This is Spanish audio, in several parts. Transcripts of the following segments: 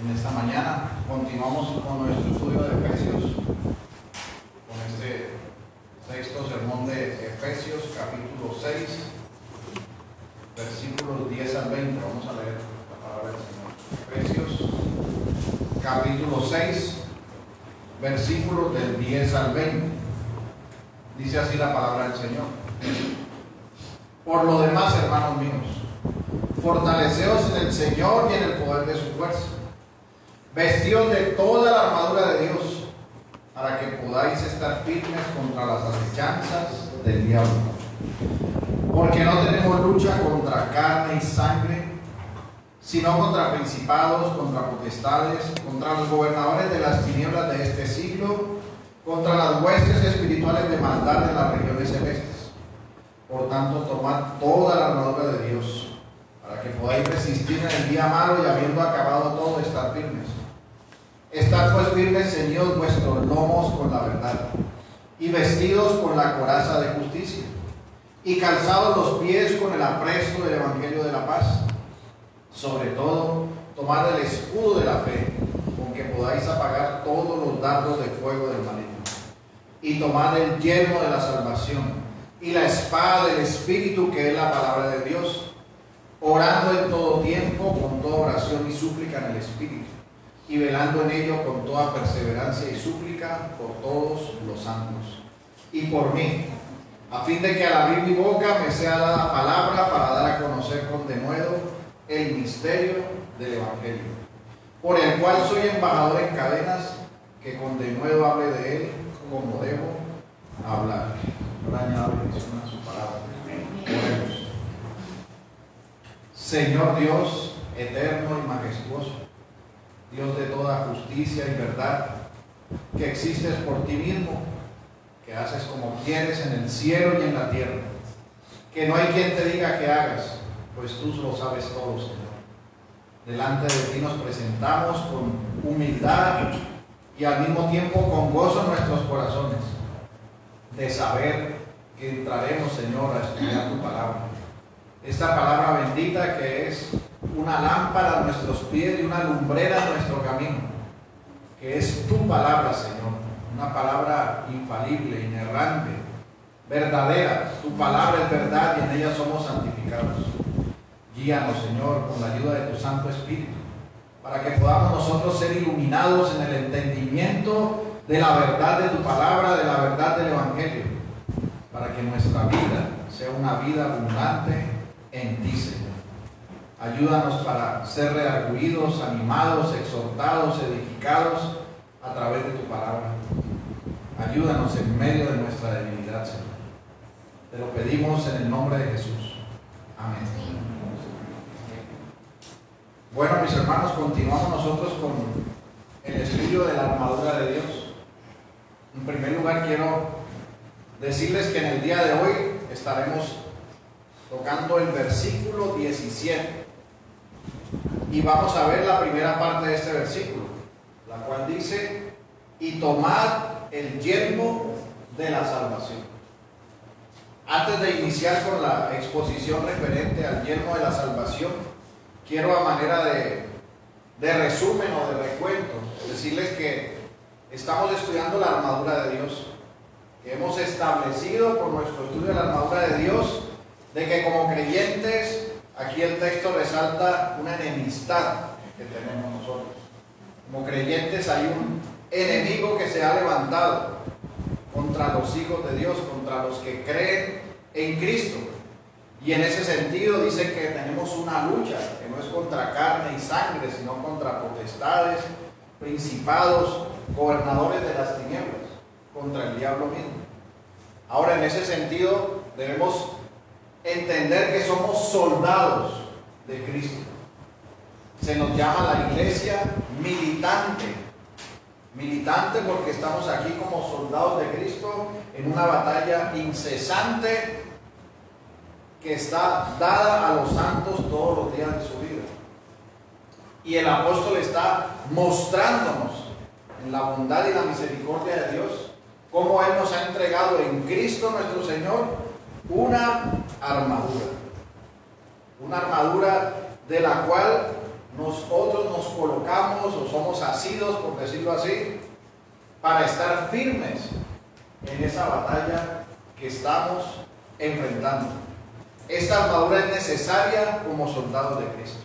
En esta mañana continuamos con nuestro estudio de Efesios, con este sexto sermón de Efesios, capítulo 6, versículos 10 al 20. Vamos a leer la palabra del Señor. Efesios, capítulo 6, versículos del 10 al 20. Dice así la palabra del Señor. Por lo demás, hermanos míos, fortaleceos en el Señor y en el poder de su fuerza. Vestíos de toda la armadura de Dios, para que podáis estar firmes contra las acechanzas del diablo. Porque no tenemos lucha contra carne y sangre, sino contra principados, contra potestades, contra los gobernadores de las tinieblas de este siglo, contra las huestes espirituales de maldad en las regiones celestes. Por tanto, tomad toda la armadura de Dios, para que podáis resistir en el día malo y habiendo acabado todo, estar firmes. Estad pues firmes, ceñidos vuestros lomos con la verdad, y vestidos con la coraza de justicia, y calzados los pies con el apresto del evangelio de la paz. Sobre todo, tomad el escudo de la fe, con que podáis apagar todos los dardos de fuego del maligno. Y tomad el yelmo de la salvación, y la espada del Espíritu, que es la palabra de Dios, orando en todo tiempo con toda oración y súplica en el Espíritu, y velando en ello con toda perseverancia y súplica por todos los santos, y por mí, a fin de que al abrir mi boca me sea dada palabra para dar a conocer con denuedo el misterio del Evangelio, por el cual soy embajador en cadenas, que con denuedo hable de él como debo hablar. Ahora añado bendición a su palabra. Oremos. Señor Dios, eterno y majestuoso, Dios de toda justicia y verdad, que existes por ti mismo, que haces como quieres en el cielo y en la tierra, que no hay quien te diga que hagas, pues tú lo sabes todo, Señor. Delante de ti nos presentamos con humildad y al mismo tiempo con gozo en nuestros corazones, de saber que entraremos, Señor, a estudiar tu palabra. Esta palabra bendita que es una lámpara a nuestros pies y una lumbrera a nuestro camino, que es tu palabra, Señor, una palabra infalible, inerrante, verdadera. Tu palabra es verdad y en ella somos santificados. Guíanos, Señor, con la ayuda de tu Santo Espíritu, para que podamos nosotros ser iluminados en el entendimiento de la verdad de tu palabra, de la verdad del Evangelio, para que nuestra vida sea una vida abundante en ti, Señor. Ayúdanos para ser redarguidos, animados, exhortados, edificados a través de tu palabra. Ayúdanos en medio de nuestra debilidad, Señor. Te lo pedimos en el nombre de Jesús. Amén. Bueno, mis hermanos, continuamos nosotros con el estudio de la armadura de Dios. En primer lugar, quiero decirles que en el día de hoy estaremos tocando el versículo 17 y vamos a ver la primera parte de este versículo, la cual dice: y tomad el yelmo de la salvación. Antes de iniciar con la exposición referente al yelmo de la salvación, quiero, a manera de resumen o de recuento, decirles que estamos estudiando la armadura de Dios, que hemos establecido por nuestro estudio de la armadura de Dios, de que como creyentes, aquí el texto resalta una enemistad que tenemos nosotros. Como creyentes hay un enemigo que se ha levantado contra los hijos de Dios, contra los que creen en Cristo. Y en ese sentido dice que tenemos una lucha, que no es contra carne y sangre, sino contra potestades, principados, gobernadores de las tinieblas, contra el diablo mismo. Ahora, en ese sentido, debemos entender que somos soldados de Cristo. Se nos llama la iglesia militante porque estamos aquí como soldados de Cristo en una batalla incesante que está dada a los santos todos los días de su vida. Y el apóstol está mostrándonos en la bondad y la misericordia de Dios cómo Él nos ha entregado en Cristo nuestro Señor una armadura de la cual nosotros nos colocamos o somos asidos, por decirlo así, para estar firmes en esa batalla que estamos enfrentando. Esta armadura es necesaria como soldados de Cristo.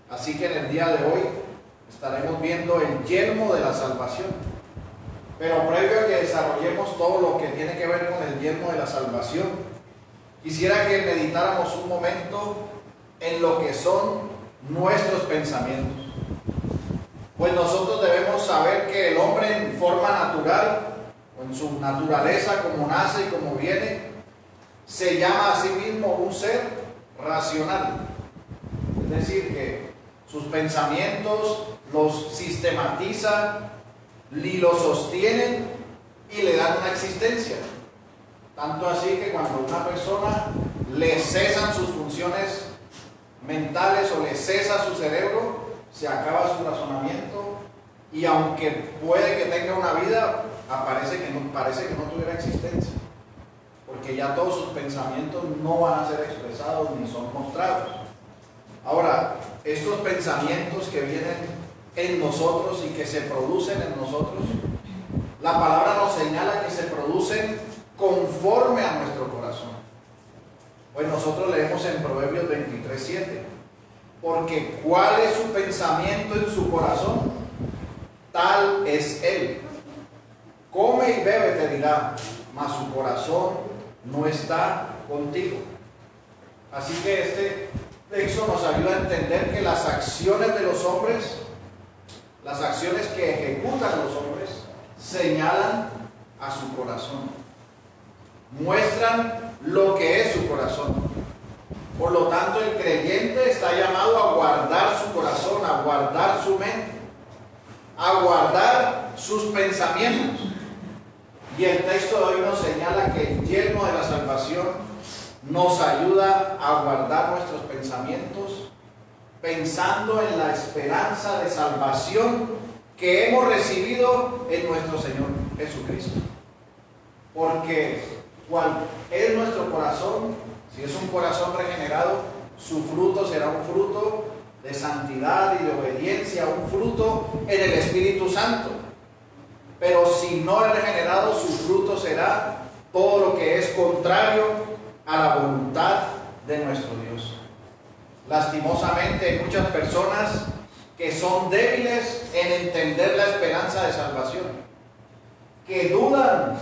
Así que en el día de hoy estaremos viendo el yelmo de la salvación. Pero previo a que desarrollemos todo lo que tiene que ver con el yelmo de la salvación, quisiera que meditáramos un momento en lo que son nuestros pensamientos. Pues nosotros debemos saber que el hombre en forma natural, o en su naturaleza, como nace y como viene, se llama a sí mismo un ser racional. Es decir, que sus pensamientos los sistematiza y los sostienen y le dan una existencia. Tanto así que cuando a una persona le cesan sus funciones mentales o le cesa su cerebro, se acaba su razonamiento y aunque puede que tenga una vida, parece que no tuviera existencia, porque ya todos sus pensamientos no van a ser expresados ni son mostrados. Ahora, estos pensamientos que vienen en nosotros y que se producen en nosotros, la palabra nos señala que se producen conforme a nuestro corazón. Pues nosotros leemos en Proverbios 23:7, porque cuál es su pensamiento en su corazón, tal es él. Come y bebe, te dirá, mas su corazón no está contigo. Así que este texto nos ayuda a entender que las acciones de los hombres, las acciones que ejecutan los hombres, señalan a su corazón, muestran lo que es su corazón. Por lo tanto, el creyente está llamado a guardar su corazón, a guardar su mente, a guardar sus pensamientos. Y el texto de hoy nos señala que el yelmo de la salvación nos ayuda a guardar nuestros pensamientos, pensando en la esperanza de salvación que hemos recibido en nuestro Señor Jesucristo. Porque cuál es nuestro corazón, si es un corazón regenerado, su fruto será un fruto de santidad y de obediencia, un fruto en el Espíritu Santo. Pero si no es regenerado, su fruto será todo lo que es contrario a la voluntad de nuestro Dios. Lastimosamente hay muchas personas que son débiles en entender la esperanza de salvación, que dudan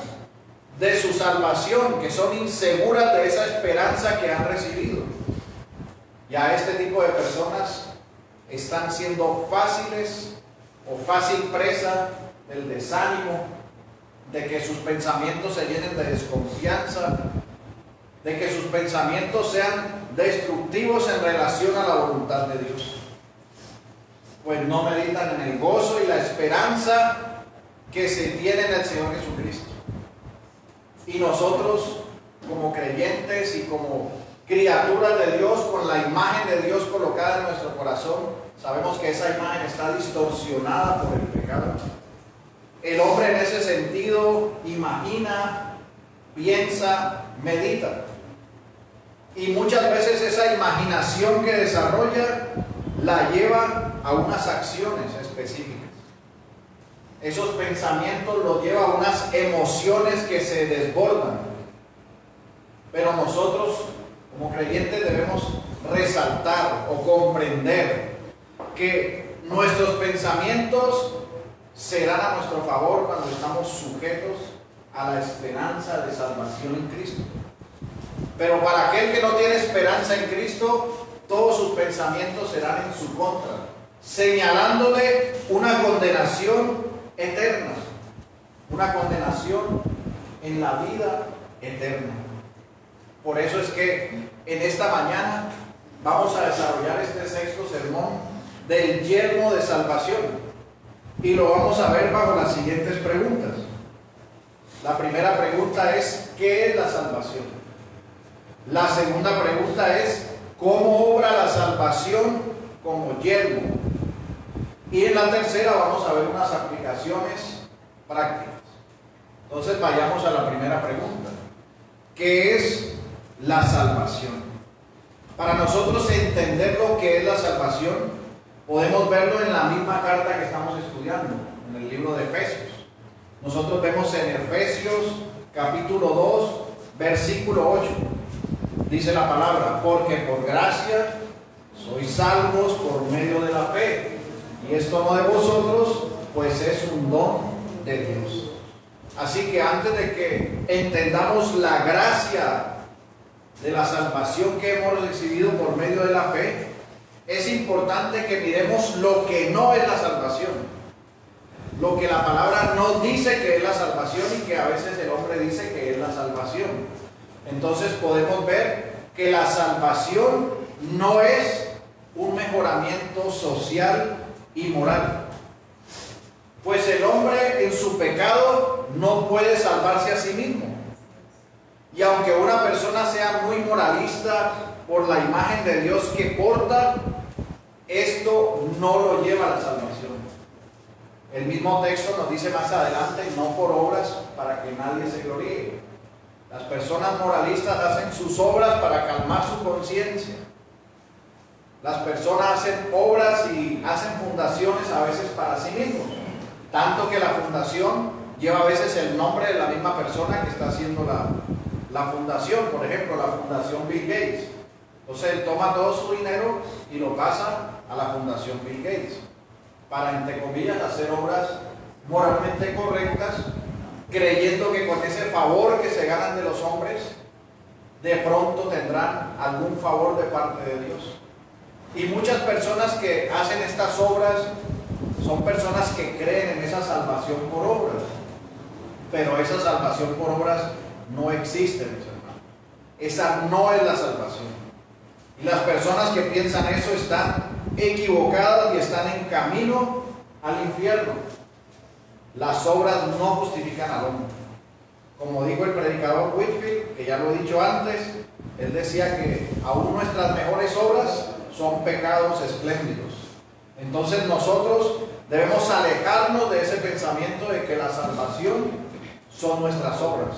de su salvación, que son inseguras de esa esperanza que han recibido. Y a este tipo de personas están siendo fáciles o fácil presa del desánimo, de que sus pensamientos se llenen de desconfianza, de que sus pensamientos sean destructivos en relación a la voluntad de Dios. Pues no meditan en el gozo y la esperanza que se tiene en el Señor Jesucristo. Y nosotros, como creyentes y como criaturas de Dios, con la imagen de Dios colocada en nuestro corazón, sabemos que esa imagen está distorsionada por el pecado. El hombre en ese sentido imagina, piensa, medita. Y muchas veces esa imaginación que desarrolla la lleva a unas acciones específicas. Esos pensamientos los lleva a unas emociones que se desbordan. Pero nosotros, como creyentes, debemos resaltar o comprender que nuestros pensamientos serán a nuestro favor cuando estamos sujetos a la esperanza de salvación en Cristo. Pero para aquel que no tiene esperanza en Cristo, todos sus pensamientos serán en su contra, señalándole una condenación eterna, una condenación en la vida eterna. Por eso es que en esta mañana vamos a desarrollar este sexto sermón del yelmo de salvación. Y lo vamos a ver bajo las siguientes preguntas. La primera pregunta es: ¿qué es la salvación? La segunda pregunta es: ¿cómo obra la salvación como yelmo? Y en la tercera vamos a ver unas aplicaciones prácticas. Entonces vayamos a la primera pregunta: ¿qué es la salvación? Para nosotros entender lo que es la salvación, Podemos verlo en la misma carta que estamos estudiando, en el libro de Efesios. Nosotros vemos en Efesios capítulo 2, versículo 8. Dice la palabra: porque por gracia sois salvos por medio de la fe, y esto no de vosotros, pues es un don de Dios. Así que antes de que entendamos la gracia de la salvación que hemos recibido por medio de la fe, es importante que miremos lo que no es la salvación, lo que la palabra no dice que es la salvación y que a veces el hombre dice que es la salvación. Entonces podemos ver que la salvación no es un mejoramiento social y moral, pues el hombre en su pecado no puede salvarse a sí mismo. Y aunque una persona sea muy moralista por la imagen de Dios que porta, esto no lo lleva a la salvación. El mismo texto nos dice más adelante: no por obras para que nadie se gloríe. Las personas moralistas hacen sus obras para calmar su conciencia. Las personas hacen obras y hacen fundaciones a veces para sí mismos, tanto que la fundación lleva a veces el nombre de la misma persona que está haciendo la fundación. Por ejemplo, la fundación Bill Gates. Entonces él toma todo su dinero y lo pasa a la fundación Bill Gates para, entre comillas, hacer obras moralmente correctas, creyendo que con ese favor que se ganan de los hombres, de pronto tendrán algún favor de parte de Dios. Y muchas personas que hacen estas obras son personas que creen en esa salvación por obras, pero esa salvación por obras no existe, mis hermanos. Esa no es la salvación. Y las personas que piensan eso están equivocadas y están en camino al infierno. Las obras no justifican al hombre. Como dijo el predicador Whitfield, que ya lo he dicho antes, él decía que aún nuestras mejores obras son pecados espléndidos. Entonces nosotros debemos alejarnos de ese pensamiento de que la salvación son nuestras obras.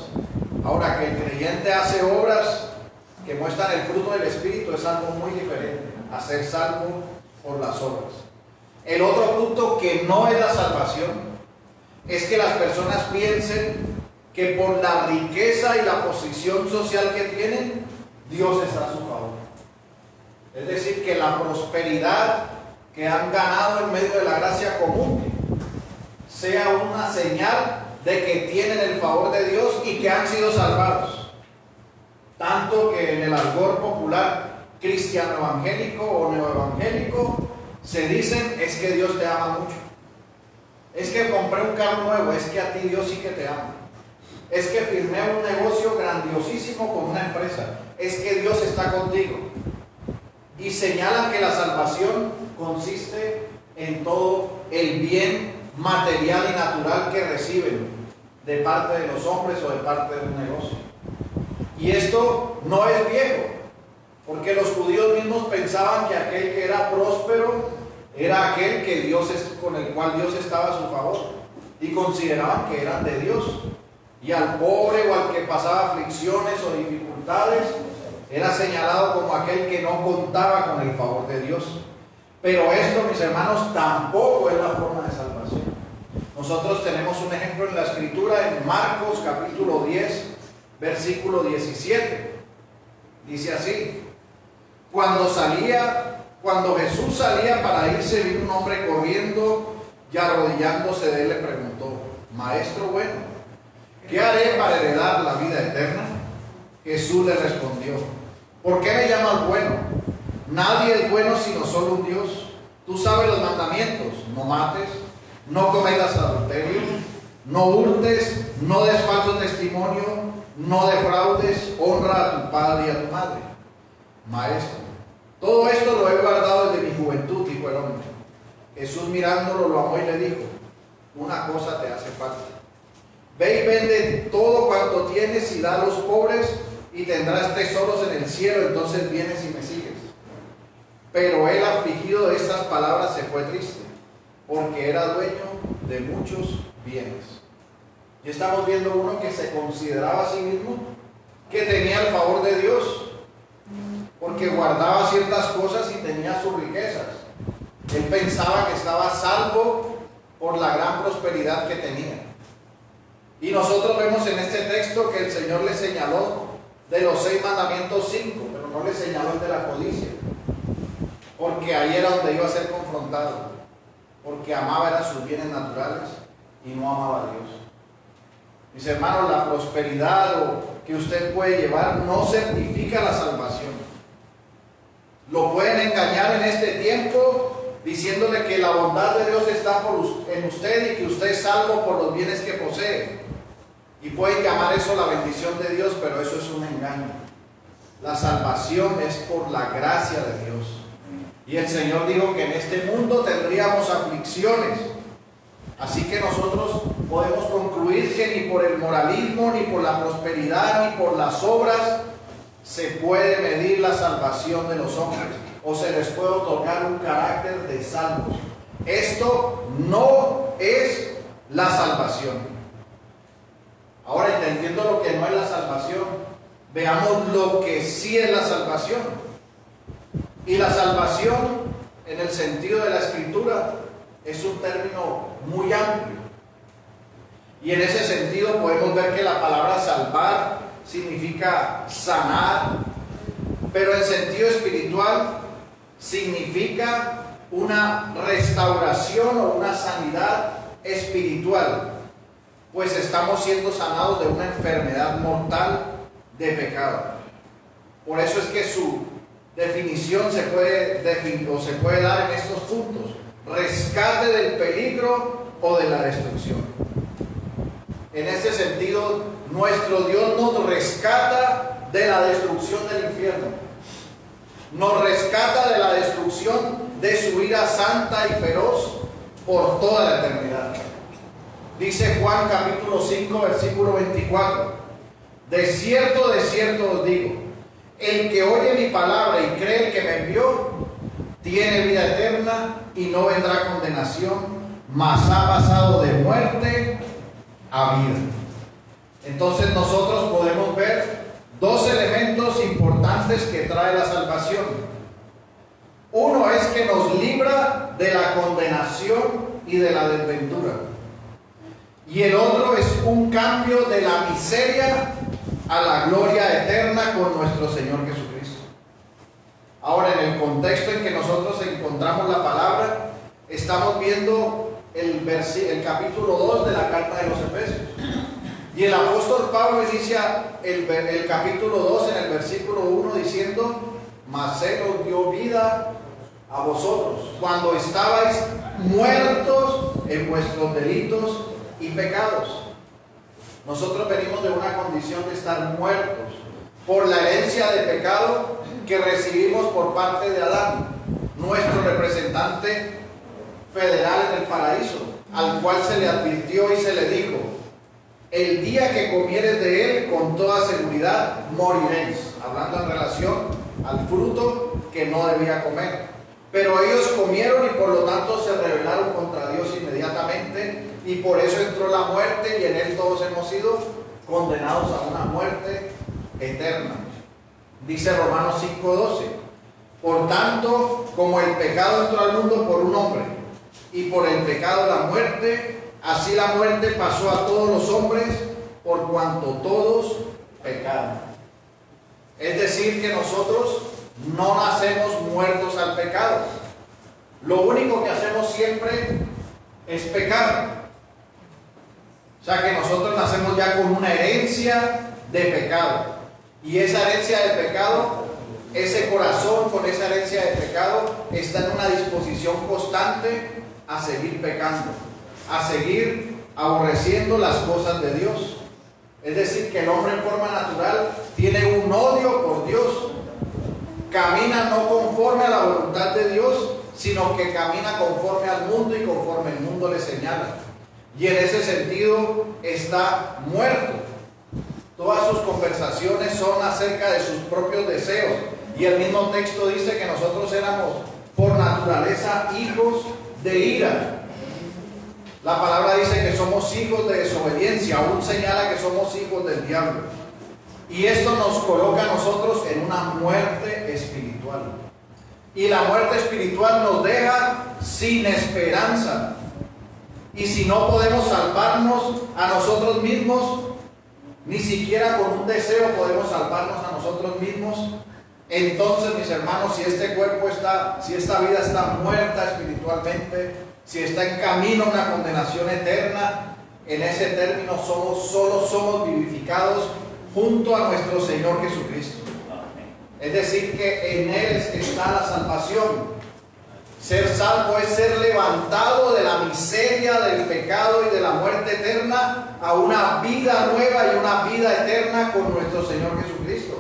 Ahora, que el creyente hace obras que muestran el fruto del Espíritu es algo muy diferente a ser salvo por las obras. El otro punto que no es la salvación es que las personas piensen que por la riqueza y la posición social que tienen, Dios está a su favor. Es decir, que la prosperidad que han ganado en medio de la gracia común sea una señal de que tienen el favor de Dios y que han sido salvados. Tanto que en el argot popular cristiano evangélico o neoevangélico se dicen: es que Dios te ama mucho, es que compré un carro nuevo, es que a ti Dios sí que te ama, es que firmé un negocio grandiosísimo con una empresa, es que Dios está contigo. Y señalan que la salvación consiste en todo el bien material y natural que reciben de parte de los hombres o de parte de un negocio. Y esto no es viejo, porque los judíos mismos pensaban que aquel que era próspero era aquel que con el cual Dios estaba a su favor, y consideraban que eran de Dios. Y al pobre o al que pasaba aflicciones o dificultades era señalado como aquel que no contaba con el favor de Dios. Pero esto, mis hermanos, tampoco es la forma de salvación. Nosotros tenemos un ejemplo en la Escritura, en Marcos capítulo 10, versículo 17. Dice así: cuando Jesús salía para irse, vino un hombre corriendo y arrodillándose de él le preguntó: Maestro bueno, ¿qué haré para heredar la vida eterna? Jesús le respondió: ¿por qué me llamas bueno? Nadie es bueno sino solo un Dios. Tú sabes los mandamientos: no mates, no cometas adulterio, no hurtes, no des falso testimonio, no defraudes, honra a tu padre y a tu madre. Maestro, todo esto lo he guardado desde mi juventud, dijo el hombre. Jesús, mirándolo, lo amó y le dijo: una cosa te hace falta. Ve y vende todo cuanto tienes y da a los pobres, y tendrás tesoros en el cielo, entonces vienes y me sigues. Pero él, afligido de estas palabras, se fue triste, porque era dueño de muchos bienes. Y estamos viendo uno que se consideraba a sí mismo que tenía el favor de Dios, porque guardaba ciertas cosas y tenía sus riquezas. Él pensaba que estaba salvo por la gran prosperidad que tenía. Y nosotros vemos en este texto que el Señor le señaló de los 6 mandamientos 5, pero no le señaló el de la codicia, porque ahí era donde iba a ser confrontado, porque amaba eran sus bienes naturales y no amaba a Dios. Mis hermanos, la prosperidad que usted puede llevar no certifica la salvación. Lo pueden engañar en este tiempo diciéndole que la bondad de Dios está en usted y que usted es salvo por los bienes que posee. Y pueden llamar eso la bendición de Dios, pero eso es un engaño. La salvación es por la gracia de Dios. Y el Señor dijo que en este mundo tendríamos aflicciones. Así que nosotros podemos concluir que ni por el moralismo, ni por la prosperidad, ni por las obras se puede medir la salvación de los hombres, o se les puede otorgar un carácter de salvos. Esto no es la salvación. Ahora, entendiendo lo que no es la salvación, veamos lo que sí es la salvación. Y la salvación, en el sentido de la Escritura, es un término muy amplio. Y en ese sentido podemos ver que la palabra salvar significa sanar, pero en sentido espiritual significa una restauración o una sanidad espiritual, pues estamos siendo sanados de una enfermedad mortal de pecado. Por eso es que su definición se puede dar en estos puntos: rescate del peligro o de la destrucción. En este sentido, nuestro Dios nos rescata de la destrucción del infierno, nos rescata de la destrucción de su ira santa y feroz por toda la eternidad. Dice Juan capítulo 5 versículo 24: de cierto os digo, el que oye mi palabra y cree el que me envió, tiene vida eterna y no vendrá condenación, mas ha pasado de muerte a vida. Entonces nosotros podemos ver 2 elementos importantes que trae la salvación. Uno es que nos libra de la condenación y de la desventura. Y el otro es un cambio de la miseria a la gloria eterna con nuestro Señor Jesucristo. Ahora, en el contexto en que nosotros encontramos la palabra, estamos viendo el capítulo 2 de la carta de los Efesios. Y el apóstol Pablo inicia el capítulo 2 en el versículo 1 diciendo: mas Él os dio vida a vosotros cuando estabais muertos en vuestros delitos y pecados. Nosotros venimos de una condición de estar muertos por la herencia de pecado que recibimos por parte de Adán, nuestro representante federal en el paraíso, al cual se le advirtió y se le dijo: el día que comieres de él, con toda seguridad moriréis, hablando en relación al fruto que no debía comer. Pero ellos comieron y por lo tanto se rebelaron contra Dios inmediatamente, y por eso entró la muerte, y en él todos hemos sido condenados a una muerte eterna. Dice Romanos 5:12: por tanto, como el pecado entró al mundo por un hombre, y por el pecado la muerte, así la muerte pasó a todos los hombres, por cuanto todos pecaron. Es decir, que nosotros no nacemos muertos al pecado. Lo único que hacemos siempre es pecar. O sea que nosotros nacemos ya con una herencia de pecado. Y esa herencia de pecado, ese corazón con esa herencia de pecado, está en una disposición constante a seguir pecando, a seguir aborreciendo las cosas de Dios. Es decir, que el hombre en forma natural tiene un odio por Dios. Camina no conforme a la voluntad de Dios, sino que camina conforme al mundo y conforme el mundo le señala. Y en ese sentido está muerto. Todas sus conversaciones son acerca de sus propios deseos. Y el mismo texto dice que nosotros éramos por naturaleza hijos de ira. La palabra dice que somos hijos de desobediencia, aún señala que somos hijos del diablo. Y esto nos coloca a nosotros en una muerte espiritual. Y la muerte espiritual nos deja sin esperanza. Y si no podemos salvarnos a nosotros mismos, ni siquiera con un deseo podemos salvarnos a nosotros mismos, entonces, mis hermanos, si este cuerpo está, si esta vida está muerta espiritualmente, si está en camino a una condenación eterna, en ese término solo somos vivificados junto a nuestro Señor Jesucristo. Es decir, que en Él está la salvación. Ser salvo es ser levantado de la miseria, del pecado y de la muerte eterna a una vida nueva y una vida eterna con nuestro Señor Jesucristo.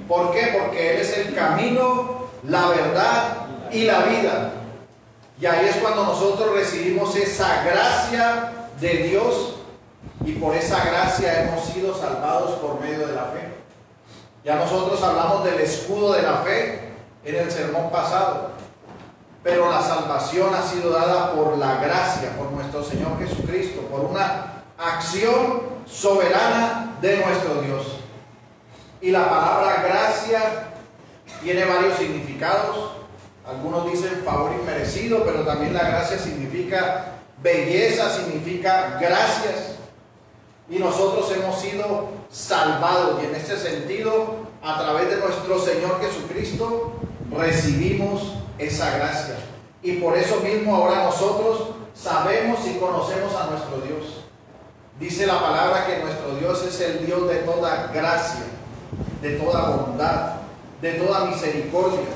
¿Por qué? Porque Él es el camino, la verdad y la vida. Y ahí es cuando nosotros recibimos esa gracia de Dios, y por esa gracia hemos sido salvados por medio de la fe. Ya nosotros hablamos del escudo de la fe en el sermón pasado, pero la salvación ha sido dada por la gracia, por nuestro Señor Jesucristo, por una acción soberana de nuestro Dios. Y la palabra gracia tiene varios significados. Algunos dicen favor inmerecido, pero también la gracia significa belleza, significa gracias. Y nosotros hemos sido salvados, y en este sentido, a través de nuestro Señor Jesucristo, recibimos esa gracia. Y por eso mismo ahora nosotros sabemos y conocemos a nuestro Dios. Dice la palabra que nuestro Dios es el Dios de toda gracia, de toda bondad, de toda misericordia.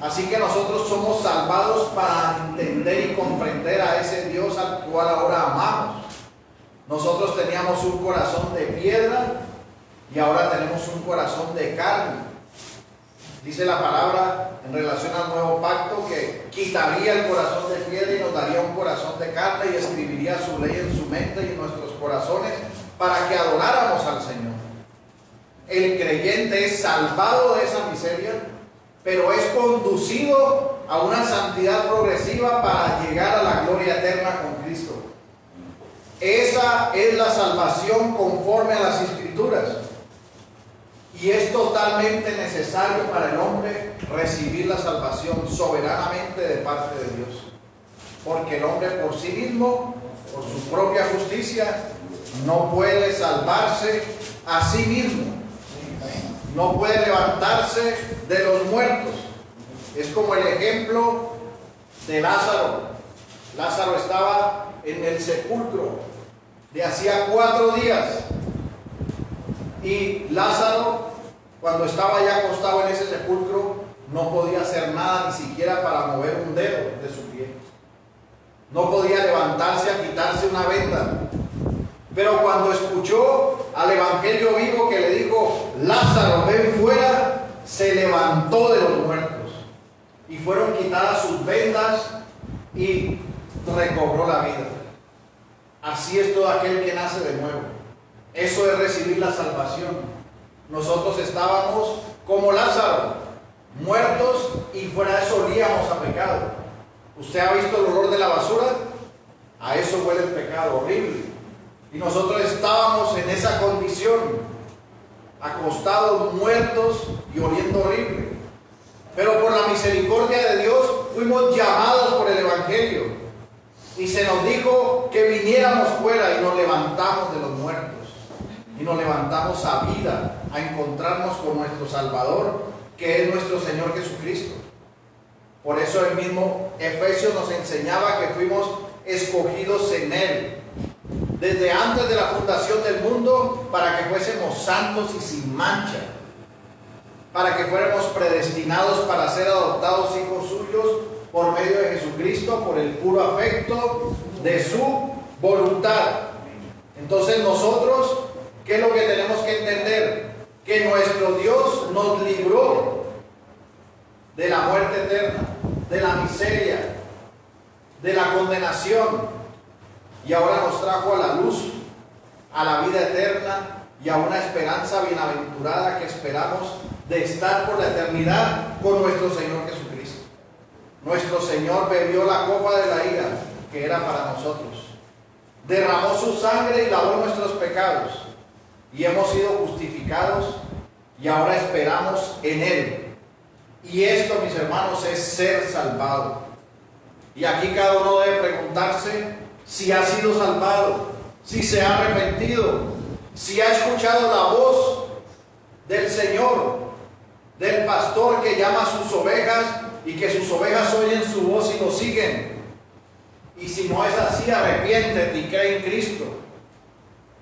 Así que nosotros somos salvados para entender y comprender a ese Dios al cual ahora amamos. Nosotros teníamos un corazón de piedra y ahora tenemos un corazón de carne. Dice la palabra en relación al nuevo pacto que quitaría el corazón de piedra y nos daría un corazón de carne y escribiría su ley en su mente y en nuestros corazones para que adoráramos al Señor. El creyente es salvado de esa miseria, pero es conducido a una santidad progresiva para llegar a la gloria eterna con Cristo. Esa es la salvación conforme a las Escrituras. Y es totalmente necesario para el hombre recibir la salvación soberanamente de parte de Dios. Porque el hombre por sí mismo, por su propia justicia, no puede salvarse a sí mismo. No puede levantarse de los muertos. Es como el ejemplo de Lázaro. Lázaro estaba en el sepulcro de hacía 4 días. Y Lázaro, cuando estaba ya acostado en ese sepulcro, no podía hacer nada, ni siquiera para mover un dedo de su pie. No podía levantarse a quitarse una venda. Pero cuando escuchó al Evangelio vivo que le dijo, Lázaro, ven fuera, se levantó de los muertos. Y fueron quitadas sus vendas y recobró la vida. Así es todo aquel que nace de nuevo. Eso es recibir la salvación. Nosotros estábamos como Lázaro, muertos, y fuera de eso olíamos a pecado. ¿Usted ha visto el olor de la basura? A eso huele el pecado, horrible. Y nosotros estábamos en esa condición, acostados, muertos y oliendo horrible. Pero por la misericordia de Dios fuimos llamados por el Evangelio. Y se nos dijo que viniéramos fuera y nos levantamos de los muertos. Y nos levantamos a vida, a encontrarnos con nuestro Salvador, que es nuestro Señor Jesucristo. Por eso el mismo Efesios nos enseñaba que fuimos escogidos en Él, desde antes de la fundación del mundo, para que fuésemos santos y sin mancha, para que fuéramos predestinados para ser adoptados hijos suyos por medio de Jesucristo, por el puro afecto de su voluntad. Entonces nosotros, ¿qué es lo que tenemos que entender? Que nuestro Dios nos libró de la muerte eterna, de la miseria, de la condenación, y ahora nos trajo a la luz, a la vida eterna y a una esperanza bienaventurada que esperamos de estar por la eternidad con nuestro Señor Jesucristo. Nuestro Señor bebió la copa de la ira que era para nosotros, derramó su sangre y lavó nuestros pecados, y hemos sido justificados y ahora esperamos en Él. Y esto, mis hermanos, es ser salvado. Y aquí cada uno debe preguntarse si ha sido salvado, si se ha arrepentido, si ha escuchado la voz del Señor, del pastor que llama a sus ovejas y que sus ovejas oyen su voz y lo siguen. Y si no es así, arrepiéntete y cree en Cristo.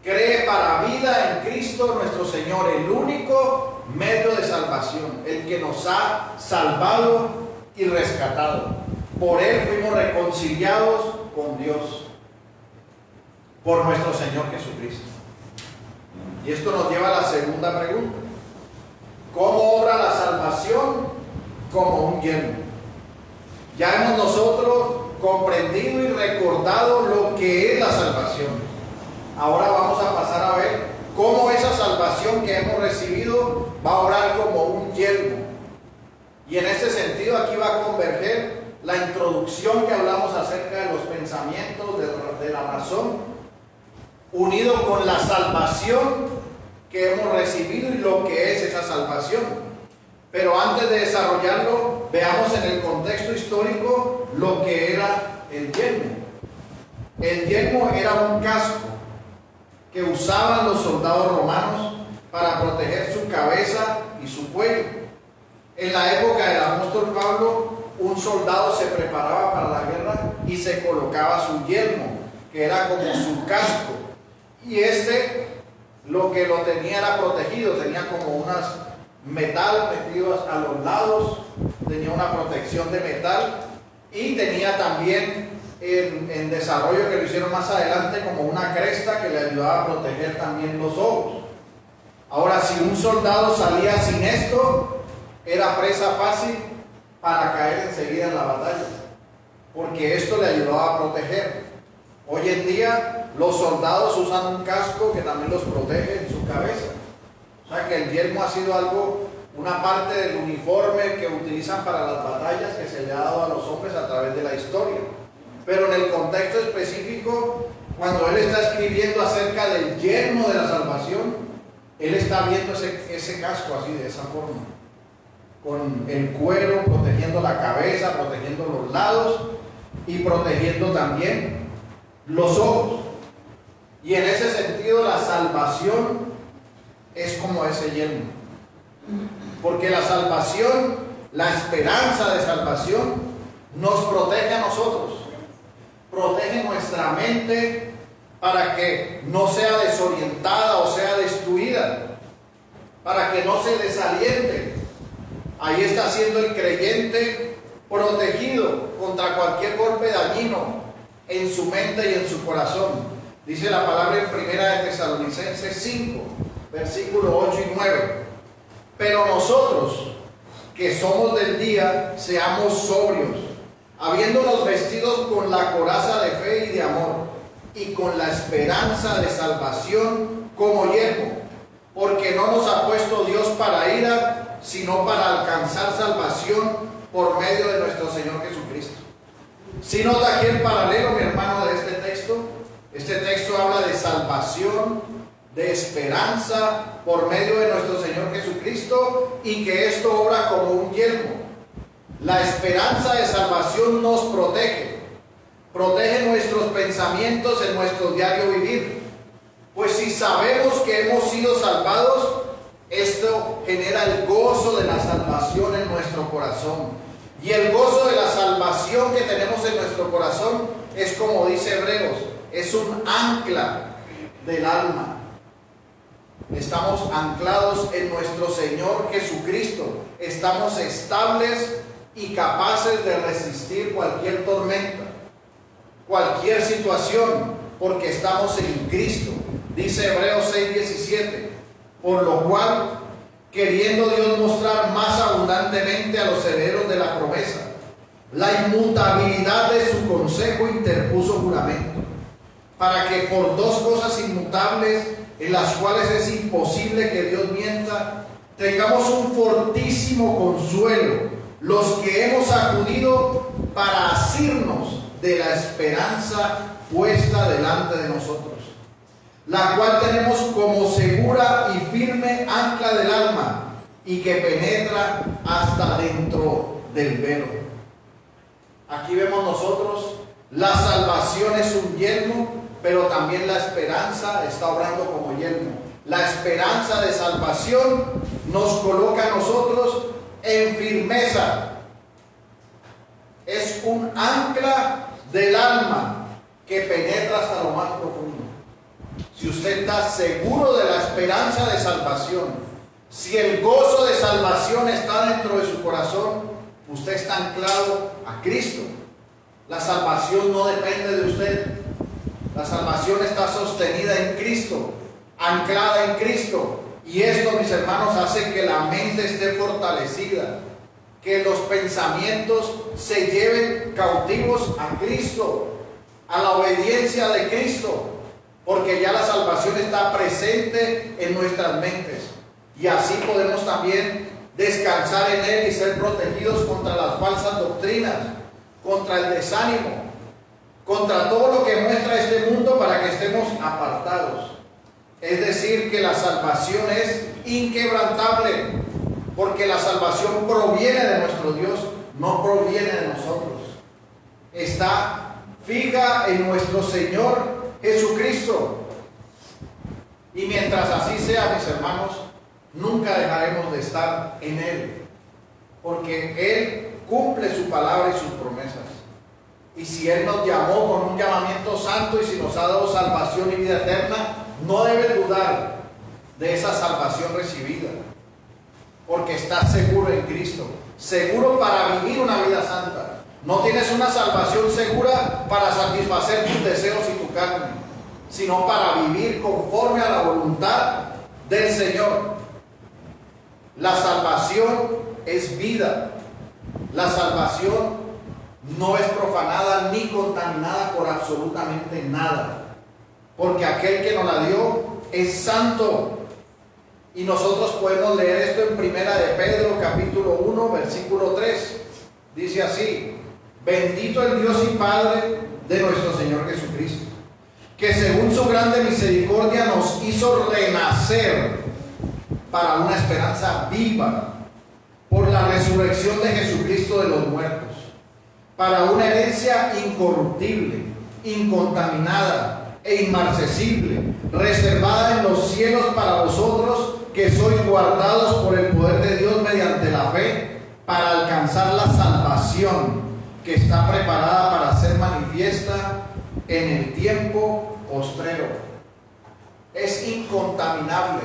Cree para vida en Cristo nuestro Señor, el único medio de salvación, el que nos ha salvado y rescatado. Por Él fuimos reconciliados con Dios, por nuestro Señor Jesucristo. Y esto nos lleva a la segunda pregunta. ¿Cómo obra la salvación? Como un yelmo. Ya hemos nosotros comprendido y recordado lo que es la salvación. Ahora vamos a pasar a ver cómo esa salvación que hemos recibido va a obrar como un yelmo. Y en ese sentido aquí va a converger la introducción que hablamos acerca de los pensamientos de la razón, unido con la salvación que hemos recibido y lo que es esa salvación. Pero antes de desarrollarlo, veamos en el contexto histórico lo que era el yelmo. El yelmo era un casco que usaban los soldados romanos para proteger su cabeza y su cuello. En la época del apóstol Pablo, un soldado se preparaba para la guerra y se colocaba su yelmo, que era como su casco. Y lo que lo tenía era protegido, tenía como unas metal metidos a los lados, tenía una protección de metal y tenía también en desarrollo, que lo hicieron más adelante, como una cresta que le ayudaba a proteger también los ojos. Ahora, si un soldado salía sin esto, era presa fácil para caer enseguida en la batalla, porque esto le ayudaba a proteger. Hoy en día los soldados usan un casco que también los protege en su cabeza. O sea que el yelmo ha sido una parte del uniforme que utilizan para las batallas, que se le ha dado a los hombres a través de la historia. Pero en el contexto específico, cuando él está escribiendo acerca del yelmo de la salvación, él está viendo ese casco así, de esa forma, con el cuero protegiendo la cabeza, protegiendo los lados y protegiendo también los ojos. Y en ese sentido la salvación es como ese yelmo, porque la salvación, la esperanza de salvación, nos protege a nosotros, protege nuestra mente para que no sea desorientada o sea destruida, para que no se desaliente. Ahí está siendo el creyente protegido contra cualquier golpe dañino en su mente y en su corazón. Dice la palabra en Primera de Tesalonicenses 5, versículos 8 y 9. Pero nosotros, que somos del día, seamos sobrios, habiéndonos vestidos con la coraza de fe y de amor, y con la esperanza de salvación como yelmo, porque no nos ha puesto Dios para ira, sino para alcanzar salvación por medio de nuestro Señor Jesucristo. Si nota aquí el paralelo, mi hermano, de este texto. Este texto habla de salvación, de esperanza por medio de nuestro Señor Jesucristo, y que esto obra como un yelmo. La esperanza de salvación nos protege nuestros pensamientos en nuestro diario vivir. Pues si sabemos que hemos sido salvados, esto genera el gozo de la salvación en nuestro corazón. Y el gozo de la salvación que tenemos en nuestro corazón es, como dice Hebreos, es un ancla del alma. Estamos anclados en nuestro Señor Jesucristo. Estamos estables y capaces de resistir cualquier tormenta, cualquier situación, porque estamos en Cristo. Dice Hebreos 6:17, por lo cual, queriendo Dios mostrar más abundantemente a los herederos de la promesa la inmutabilidad de su consejo, interpuso juramento, para que por dos cosas inmutables, en las cuales es imposible que Dios mienta, tengamos un fortísimo consuelo, los que hemos acudido para asirnos de la esperanza puesta delante de nosotros, la cual tenemos como segura y firme ancla del alma, y que penetra hasta dentro del velo. Aquí vemos nosotros, la salvación es un yelmo, pero también la esperanza está obrando como yelmo. La esperanza de salvación nos coloca a nosotros en firmeza. Es un ancla del alma que penetra hasta lo más profundo. Si usted está seguro de la esperanza de salvación, si el gozo de salvación está dentro de su corazón, usted está anclado a Cristo. La salvación no depende de usted. La salvación está sostenida en Cristo, anclada en Cristo. Y esto, mis hermanos, hace que la mente esté fortalecida, que los pensamientos se lleven cautivos a Cristo, a la obediencia de Cristo, porque ya la salvación está presente en nuestras mentes. Y así podemos también descansar en Él y ser protegidos contra las falsas doctrinas, contra el desánimo, contra todo lo que muestra este mundo, para que estemos apartados. Es decir, que la salvación es inquebrantable, porque la salvación proviene de nuestro Dios, no proviene de nosotros. Está fija en nuestro Señor Jesucristo. Y mientras así sea, mis hermanos, nunca dejaremos de estar en Él, porque Él cumple su palabra y sus promesas. Y si Él nos llamó con un llamamiento santo, y si nos ha dado salvación y vida eterna, no debe dudar de esa salvación recibida, porque está seguro en Cristo, seguro para vivir una vida santa. No tienes una salvación segura para satisfacer tus deseos y tu carne, sino para vivir conforme a la voluntad del Señor. La salvación es vida. La salvación no es profanada ni contaminada por absolutamente nada, porque aquel que nos la dio es santo. Y nosotros podemos leer esto en Primera de Pedro, capítulo 1, versículo 3. Dice así: bendito el Dios y Padre de nuestro Señor Jesucristo, que según su grande misericordia nos hizo renacer para una esperanza viva por la resurrección de Jesucristo de los muertos, para una herencia incorruptible, incontaminada e inmarcesible, reservada en los cielos para vosotros, que sois guardados por el poder de Dios mediante la fe, para alcanzar la salvación que está preparada para ser manifiesta en el tiempo postrero. Es incontaminable,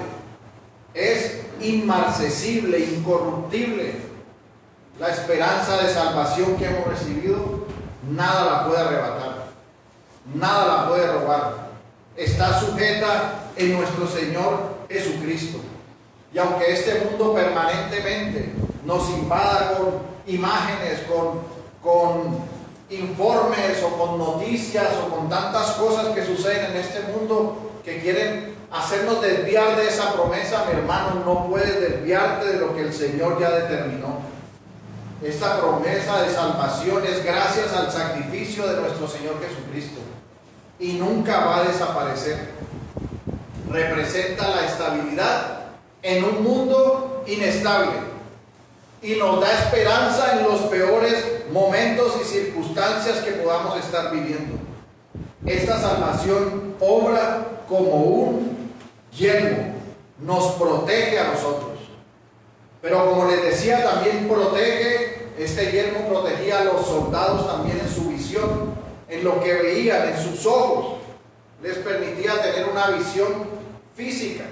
es inmarcesible, incorruptible. La esperanza de salvación que hemos recibido, nada la puede arrebatar, nada la puede robar. Está sujeta en nuestro Señor Jesucristo. Y aunque este mundo permanentemente nos invada con imágenes, con informes o con noticias o con tantas cosas que suceden en este mundo que quieren hacernos desviar de esa promesa, mi hermano, no puedes desviarte de lo que el Señor ya determinó. Esta promesa de salvación es gracias al sacrificio de nuestro Señor Jesucristo y nunca va a desaparecer. Representa la estabilidad en un mundo inestable y nos da esperanza en los peores momentos y circunstancias que podamos estar viviendo. Esta salvación obra como un yelmo, nos protege a nosotros. Pero como les decía, también protege, este yelmo protegía a los soldados también en su visión, en lo que veían, en sus ojos. Les permitía tener una visión física.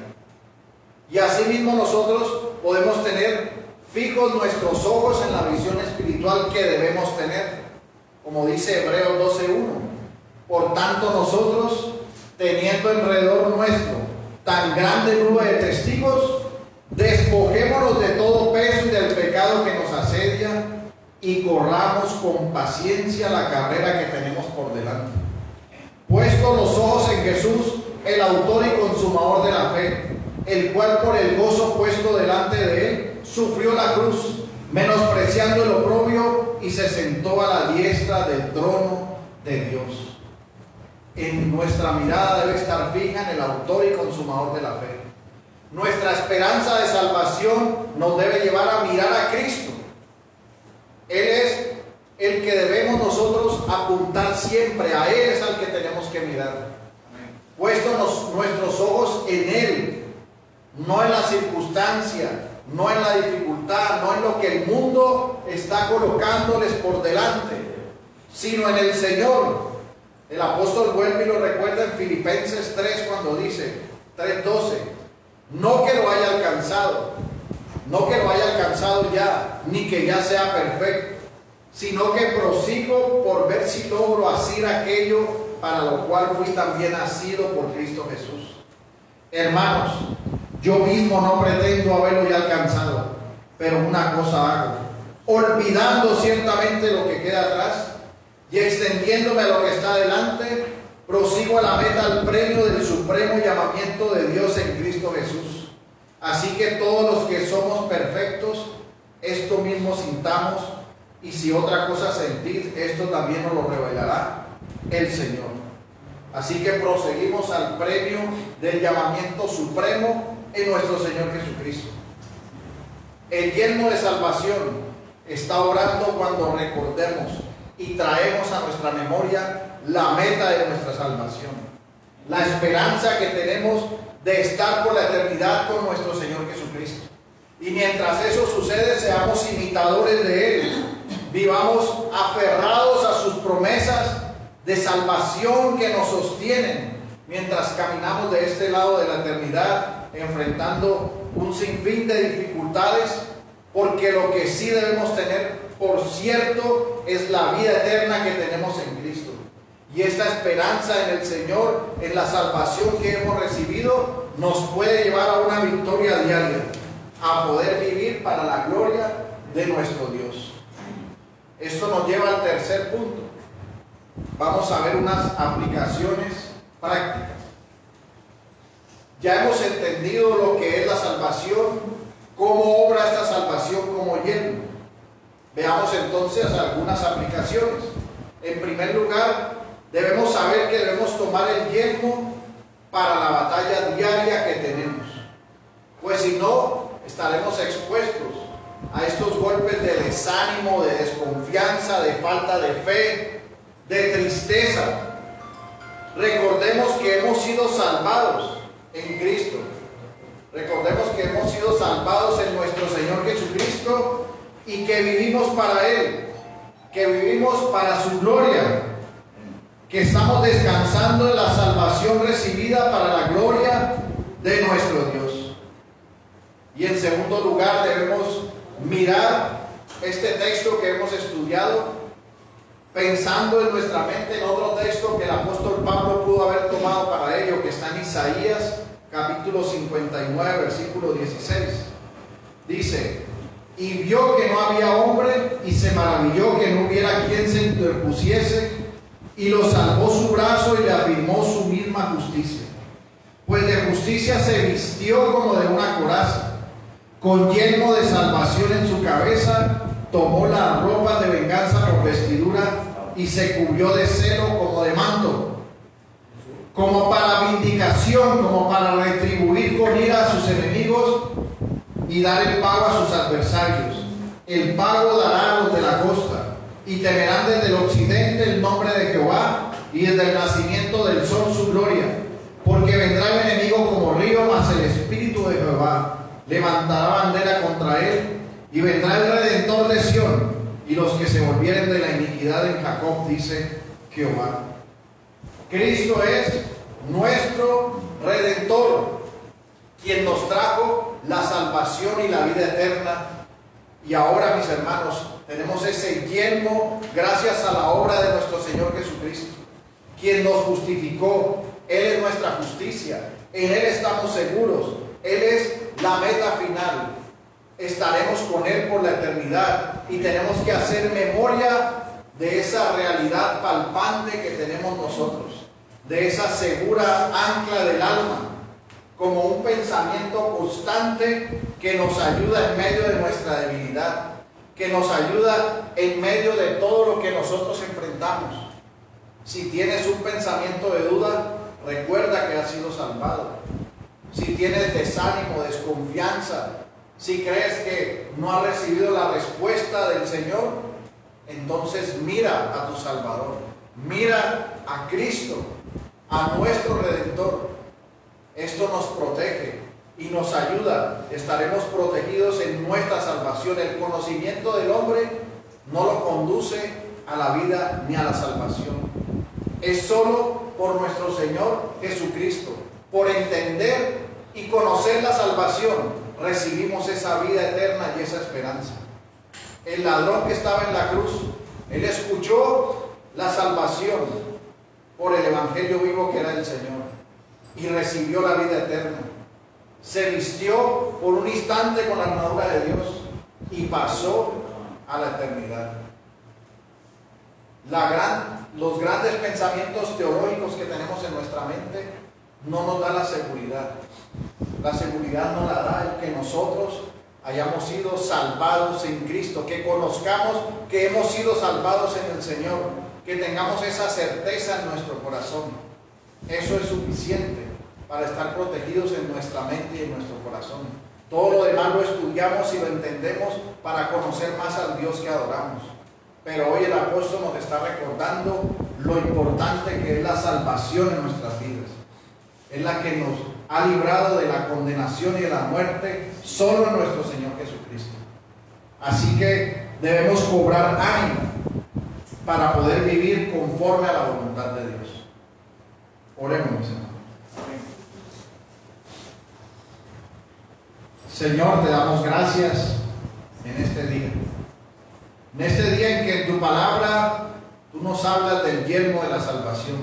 Y asimismo nosotros podemos tener fijos nuestros ojos en la visión espiritual que debemos tener. Como dice Hebreos 12:1. Por tanto nosotros, teniendo alrededor nuestro tan grande nube de testigos, despojémonos de todo peso y del pecado que nos asedia y corramos con paciencia la carrera que tenemos por delante. Puestos los ojos en Jesús, el autor y consumador de la fe, el cual por el gozo puesto delante de él sufrió la cruz, menospreciando el oprobio, y se sentó a la diestra del trono de Dios. En nuestra mirada debe estar fija en el autor y consumador de la fe. Nuestra esperanza de salvación nos debe llevar a mirar a Cristo. Él es el que debemos nosotros apuntar siempre. A Él es al que tenemos que mirar. Puestos nuestros ojos en Él, no en la circunstancia, no en la dificultad, no en lo que el mundo está colocándoles por delante, sino en el Señor. El apóstol vuelve y lo recuerda en Filipenses 3 cuando dice, 3:12, no que lo haya alcanzado, no que lo haya alcanzado ya, ni que ya sea perfecto, sino que prosigo por ver si logro asir aquello para lo cual fui también asido por Cristo Jesús. Hermanos, yo mismo no pretendo haberlo ya alcanzado, pero una cosa hago, olvidando ciertamente lo que queda atrás y extendiéndome a lo que está delante, prosigo a la meta, al premio del supremo llamamiento de Dios en Cristo Jesús. Así que todos los que somos perfectos, esto mismo sintamos, y si otra cosa sentís, esto también nos lo revelará el Señor. Así que proseguimos al premio del llamamiento supremo en nuestro Señor Jesucristo. El yelmo de salvación está orando cuando recordemos y traemos a nuestra memoria la meta de nuestra salvación, la esperanza que tenemos de estar por la eternidad con nuestro Señor Jesucristo. Y mientras eso sucede, seamos imitadores de Él, vivamos aferrados a sus promesas de salvación que nos sostienen mientras caminamos de este lado de la eternidad, enfrentando un sinfín de dificultades, porque lo que sí debemos tener por cierto es la vida eterna que tenemos en Cristo. Y esta esperanza en el Señor, en la salvación que hemos recibido, nos puede llevar a una victoria diaria, a poder vivir para la gloria de nuestro Dios. Esto nos lleva al tercer punto. Vamos a ver unas aplicaciones prácticas. Ya hemos entendido lo que es la salvación, cómo obra esta salvación como yelmo. Veamos entonces algunas aplicaciones. En primer lugar, debemos saber que debemos tomar el yelmo para la batalla diaria que tenemos, pues si no, estaremos expuestos a estos golpes de desánimo, de desconfianza, de falta de fe, de tristeza. Recordemos que hemos sido salvados en Cristo. Recordemos que hemos sido salvados en nuestro Señor Jesucristo y que vivimos para Él, que vivimos para su gloria, que estamos descansando en la salvación recibida para la gloria de nuestro Dios. Y en segundo lugar, debemos mirar este texto que hemos estudiado, pensando en nuestra mente en otro texto que el apóstol Pablo pudo haber tomado para ello, que está en Isaías capítulo 59, versículo 16. Dice: y vio que no había hombre, y se maravilló que no hubiera quien se interpusiese, y lo salvó su brazo y le afirmó su misma justicia. Pues de justicia se vistió como de una coraza, con yelmo de salvación en su cabeza, tomó las ropas de venganza por vestidura y se cubrió de celo como de manto, como para vindicación, como para retribuir con ira a sus enemigos y dar el pago a sus adversarios. El pago dará a los de la costa, y temerán desde el occidente el nombre de Jehová, y desde el nacimiento del sol su gloria. Porque vendrá el enemigo como río, mas el Espíritu de Jehová levantará bandera contra él, y vendrá el Redentor de Sión, y los que se volvieren de la iniquidad en Jacob, dice Jehová. Cristo es nuestro Redentor, quien nos trajo la salvación y la vida eterna. Y ahora, mis hermanos, tenemos ese yelmo gracias a la obra de nuestro Señor Jesucristo, quien nos justificó. Él es nuestra justicia, en Él estamos seguros, Él es la meta final. Estaremos con Él por la eternidad y tenemos que hacer memoria de esa realidad palpante que tenemos nosotros, de esa segura ancla del alma, como un pensamiento constante que nos ayuda en medio de nuestra debilidad, que nos ayuda en medio de todo lo que nosotros enfrentamos. Si tienes un pensamiento de duda, recuerda que has sido salvado. si tienes desánimo, desconfianza, si crees que no has recibido la respuesta del Señor, entonces mira a tu Salvador, mira a Cristo, a nuestro Redentor. Esto nos protege y nos ayuda. Estaremos protegidos en nuestra salvación. El conocimiento del hombre no lo conduce a la vida ni a la salvación. Es solo por nuestro Señor Jesucristo, por entender y conocer la salvación, recibimos esa vida eterna y esa esperanza. El ladrón que estaba en la cruz, él escuchó la salvación por el Evangelio vivo que era el Señor y recibió la vida eterna. Se vistió por un instante con la armadura de Dios y pasó a la eternidad. Los grandes pensamientos teológicos que tenemos en nuestra mente no nos da la seguridad. La seguridad nos la da el que nosotros hayamos sido salvados en Cristo, que conozcamos que hemos sido salvados en el Señor, que tengamos esa certeza en nuestro corazón. Eso es suficiente para estar protegidos en nuestra mente y en nuestro corazón. Todo lo demás lo estudiamos y lo entendemos para conocer más al Dios que adoramos. Pero hoy el apóstol nos está recordando lo importante que es la salvación en nuestras vidas. Es la que nos ha librado de la condenación y de la muerte solo en nuestro Señor Jesucristo. Así que debemos cobrar ánimo para poder vivir conforme a la voluntad de Dios. Oremos, mis hermanos. Señor, te damos gracias en este día. En este día en que en tu palabra tú nos hablas del yelmo de la salvación.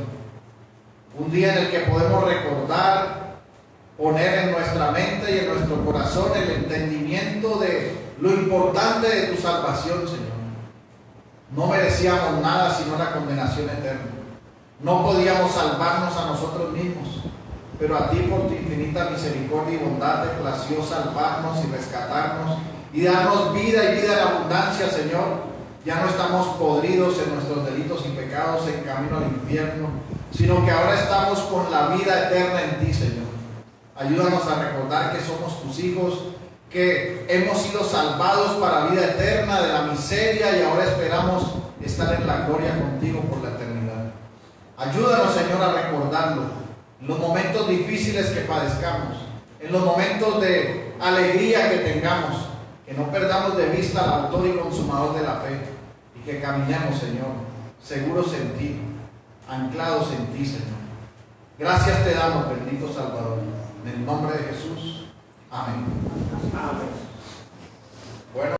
Un día en el que podemos recordar, poner en nuestra mente y en nuestro corazón el entendimiento de lo importante de tu salvación, Señor. No merecíamos nada sino la condenación eterna. No podíamos salvarnos a nosotros mismos, pero a ti por tu infinita misericordia y bondad te plació salvarnos y rescatarnos y darnos vida y vida en abundancia, Señor. Ya no estamos podridos en nuestros delitos y pecados en camino al infierno, sino que ahora estamos con la vida eterna en ti, Señor. Ayúdanos a recordar que somos tus hijos, que hemos sido salvados para vida eterna de la miseria y ahora esperamos estar en la gloria contigo por la eternidad. Ayúdanos, Señor, a recordarlo en los momentos difíciles que padezcamos, en los momentos de alegría que tengamos, que no perdamos de vista al autor y consumador de la fe y que caminemos, Señor, seguros en ti, anclados en ti, Señor. Gracias te damos, bendito Salvador. En el nombre de Jesús. Amén. Amén. Bueno.